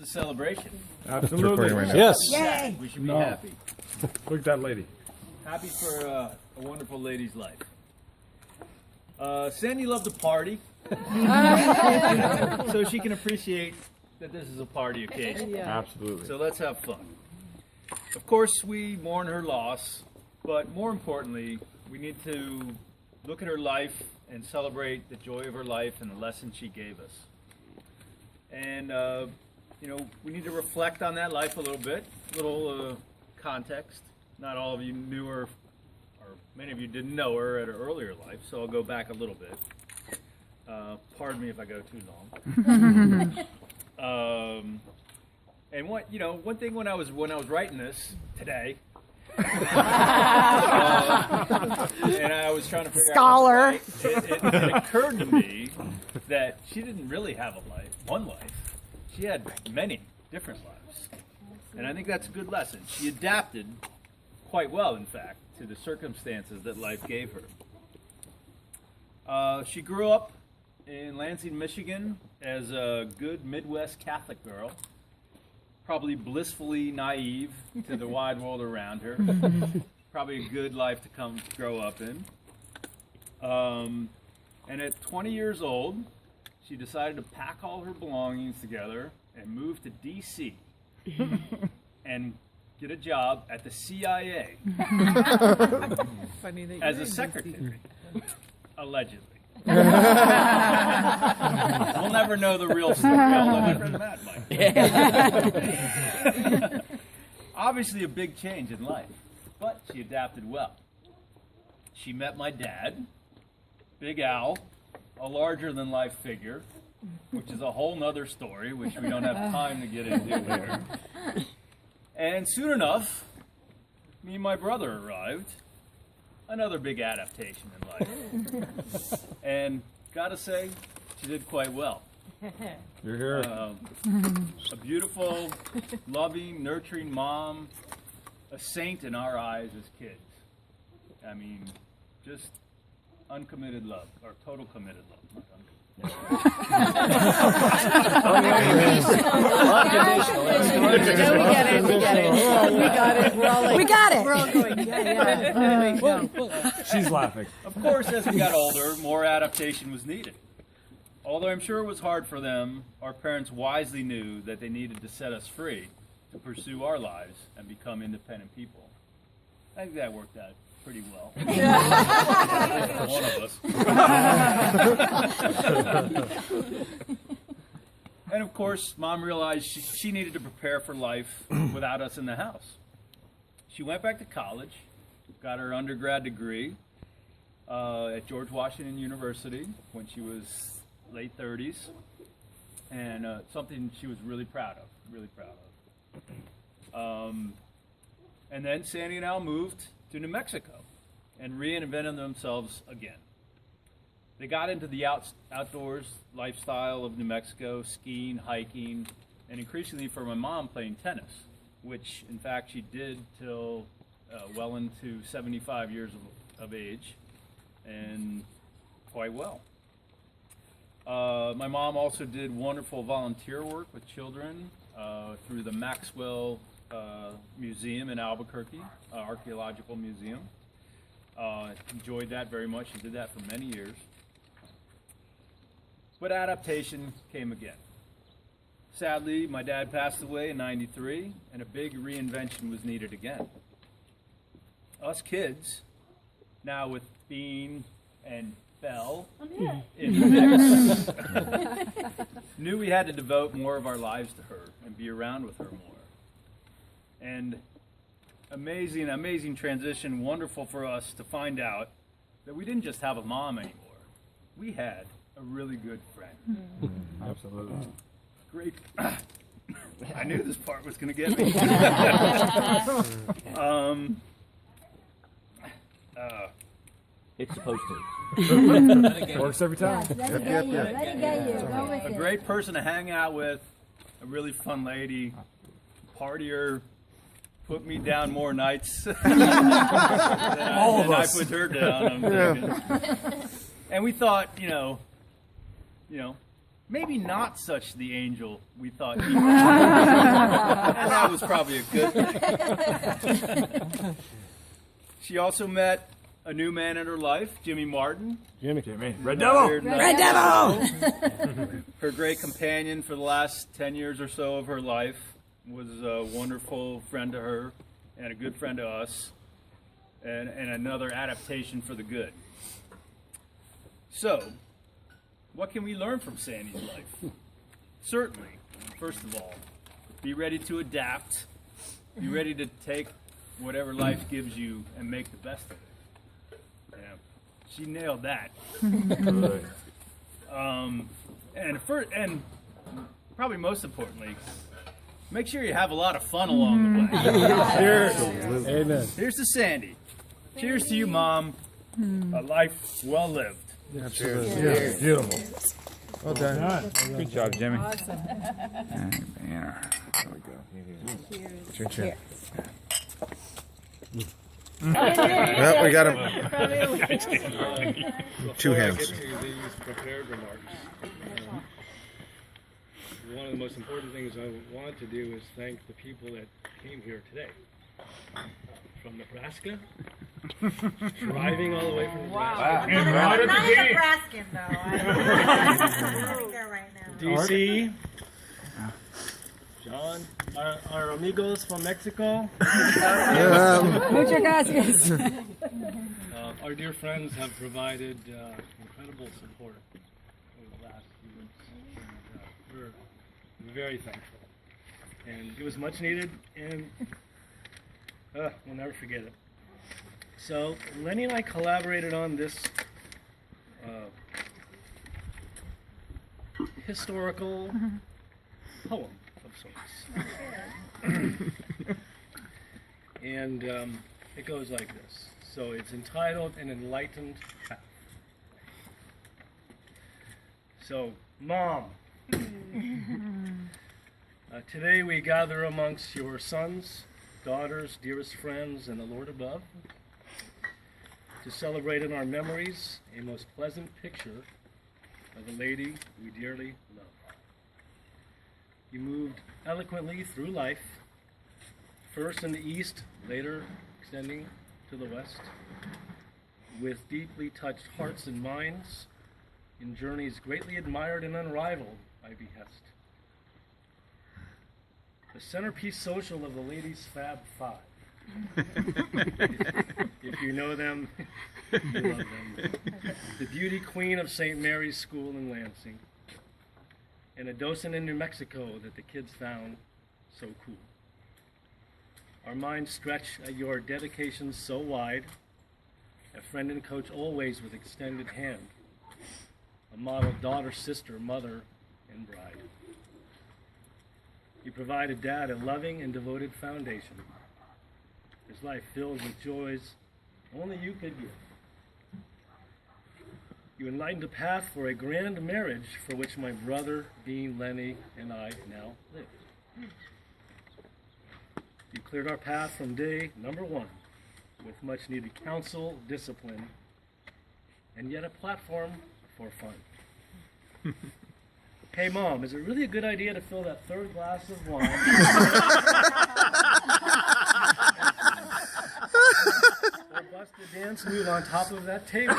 the celebration. Absolutely. Right now. Yes. Yay! We should be happy. Look at that lady. Happy for a wonderful lady's life. Sandy loved to party, so she can appreciate that this is a party occasion. Absolutely. So let's have fun. Of course, we mourn her loss, but more importantly, we need to look at her life and celebrate the joy of her life and the lessons she gave us. And, we need to reflect on that life a little bit, context. Not all of you knew her, or many of you didn't know her at her earlier life, so I'll go back a little bit. Pardon me if I go too long. And one thing when I was writing this today, and I was trying to figure Scholar. out it occurred to me that she didn't really have one life. She had many different lives. And I think that's a good lesson. She adapted quite well, in fact, to the circumstances that life gave her. She grew up in Lansing, Michigan as a good Midwest Catholic girl, probably blissfully naive to the wide world around her. Probably a good life to grow up in. And at 20 years old, she decided to pack all her belongings together and move to D.C. and get a job at the CIA as a secretary, allegedly. We'll never know the real story. Although my friend Matt might. Obviously a big change in life, but she adapted well. She met my dad, Big Al, a larger-than-life figure, which is a whole nother story, which we don't have time to get into here. And soon enough, me and my brother arrived. Another big adaptation in life. And gotta say, she did quite well. You're here. A beautiful, loving, nurturing mom, a saint in our eyes as kids. I mean, just uncommitted love, or total committed love. Not uncommitted. We got it. We're all going, yeah. She's laughing. Of course, as we got older, more adaptation was needed. Although I'm sure it was hard for them, our parents wisely knew that they needed to set us free to pursue our lives and become independent people. I think that worked out pretty well. One of us. And of course, Mom realized she needed to prepare for life without us in the house. She went back to college, got her undergrad degree at George Washington University when she was late 30s, and something she was really proud of. And then Sandy and Al moved to New Mexico and reinvented themselves again. They got into the outdoors lifestyle of New Mexico, skiing, hiking, and increasingly for my mom playing tennis, which in fact she did till well into 75 years of age, and quite well. My mom also did wonderful volunteer work with children through the Maxwell Museum in Albuquerque, Archaeological Museum. Enjoyed that very much. She did that for many years. But adaptation came again. Sadly, my dad passed away in '93, and a big reinvention was needed again. Us kids, now with Bean and Belle in the mix, knew we had to devote more of our lives to her and be around with her more. And amazing transition, wonderful for us to find out that we didn't just have a mom anymore. We had a really good friend. Absolutely. Great. I knew this part was going to get me. It's supposed to. Works every time. Let it get you. Let it get you. Go with A it. great person to hang out with, a really fun lady, partier, put me down more nights than I put her down. I'm thinking. And we thought, maybe not such the angel we thought he was. And that was probably a good thing. She also met a new man in her life, Jimmy Martin. Jimmy. Red Devil. Red Devil! Her great companion for the last 10 years or so of her life, was a wonderful friend to her and a good friend to us, and another adaptation for the good. So, what can we learn from Sandy's life? Certainly, first of all, be ready to adapt. Be ready to take whatever life gives you and make the best of it. Yeah, she nailed that. Good. And probably most importantly, make sure you have a lot of fun along the way. Cheers. Amen. Here's to Sandy. Cheers to you, Mom. A life well lived. Cheers. Yeah. Beautiful. Well done. Good job, Jimmy. Awesome. There we go. It's your turn. Well, we got him. Two hands. Get to these prepared remarks. One of the most important things I want to do is thank the people that came here today. From Nebraska, driving all the way from Nebraska. And right at the gate. Nebraskan, though. I'm there right now. DC, John, our amigos from Mexico. Muchas gracias. Our dear friends have provided incredible support over the last few weeks. And, we're very thankful. And it was much needed, and we'll never forget it. So Lenny and I collaborated on this historical poem of sorts. And it goes like this. So it's entitled An Enlightened Path. So, Mom, today we gather amongst your sons, daughters, dearest friends, and the Lord above to celebrate in our memories a most pleasant picture of a lady we dearly love. You moved eloquently through life, first in the east, later extending to the west, with deeply touched hearts and minds, in journeys greatly admired and unrivaled by behest. The centerpiece social of the ladies' Fab Five. If you know them, you love them. The beauty queen of St. Mary's School in Lansing, and a docent in New Mexico that the kids found so cool. Our minds stretch at your dedication so wide, a friend and coach always with extended hand, a model daughter, sister, mother, and bride. You provided Dad a loving and devoted foundation, his life filled with joys only you could give. You enlightened a path for a grand marriage for which my brother, Dean, Lenny, and I now live. You cleared our path from day number one with much needed counsel, discipline, and yet a platform for fun. Hey, Mom, is it really a good idea to fill that third glass of wine? Or bust a dance move on top of that table?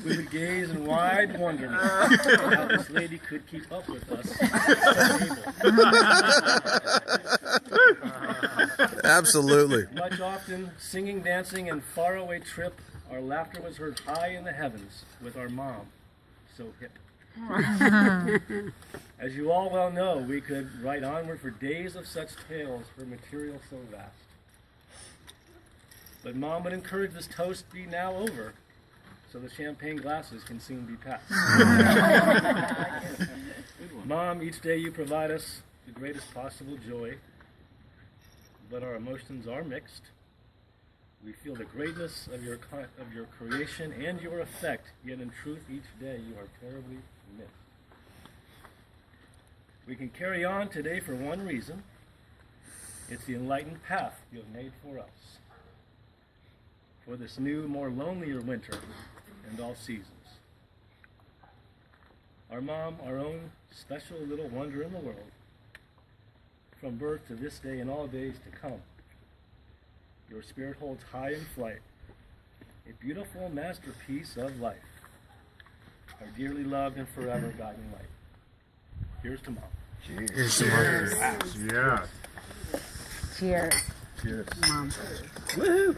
We would gaze in wide wonderment how this lady could keep up with us at the table. Absolutely. Much often, singing, dancing, and faraway trip, our laughter was heard high in the heavens with our mom, so hip. As you all well know, we could write onward for days of such tales, her material so vast. But Mom would encourage this toast be now over, so the champagne glasses can soon be passed. Mom, each day you provide us the greatest possible joy, but our emotions are mixed. We feel the greatness of your creation and your effect, yet in truth each day you are terribly missed. We can carry on today for one reason. It's the enlightened path you have made for us, for this new, more lonelier winter and all seasons. Our mom, our own special little wonder in the world, from birth to this day and all days to come. Your spirit holds high in flight, a beautiful masterpiece of life, our dearly loved and forever guiding light. Here's to Mom. Here's some more. Yeah. Cheers. Cheers. Mom. Woohoo!